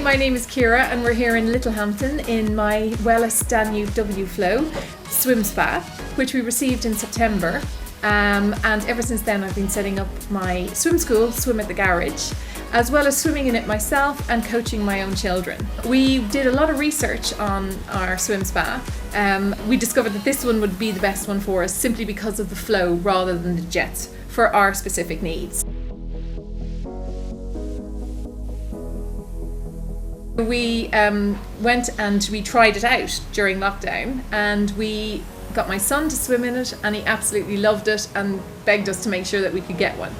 my name is Ciara and we're here in Littlehampton in my Wellis Danube W-Flow swim spa, which we received in September. And ever since then I've been setting up my swim school, Swim at the Garage, as well as swimming in it myself and coaching my own children. We did a lot of research on our swim spa. We discovered that this one would be the best one for us simply because of the flow rather than the jets for our specific needs. We went and we tried it out during lockdown, and we got my son to swim in it and he absolutely loved it and begged us to make sure that we could get one.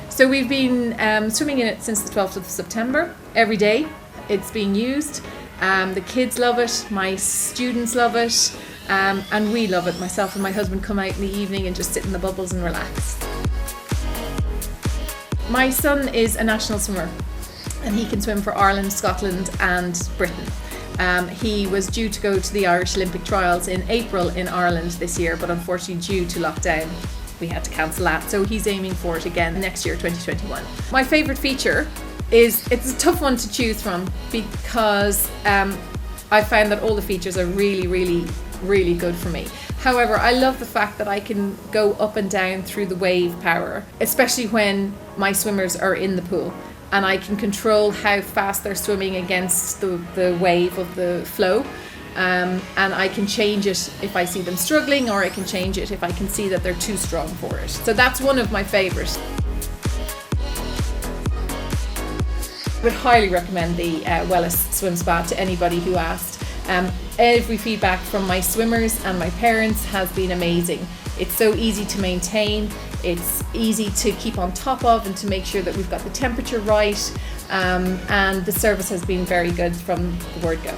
So we've been swimming in it since the 12th of September. Every day it's being used. The kids love it, my students love it, and we love it. Myself and my husband come out in the evening and just sit in the bubbles and relax. My son is a national swimmer and he can swim for Ireland, Scotland and Britain. He was due to go to the Irish Olympic trials in April in Ireland this year, but unfortunately due to lockdown we had to cancel that, so he's aiming for it again next year, 2021. My favourite feature is, it's a tough one to choose from because I found that all the features are really good for me. However, I love the fact that I can go up and down through the wave power, especially when my swimmers are in the pool, and I can control how fast they're swimming against the wave of the flow. And I can change it if I see them struggling, or I can change it if I can see that they're too strong for it. So that's one of my favourites. I would highly recommend the Wellis Swim Spa to anybody who asked. Every feedback from my swimmers and my parents has been amazing. It's so easy to maintain, it's easy to keep on top of and to make sure that we've got the temperature right, and the service has been very good from the word go.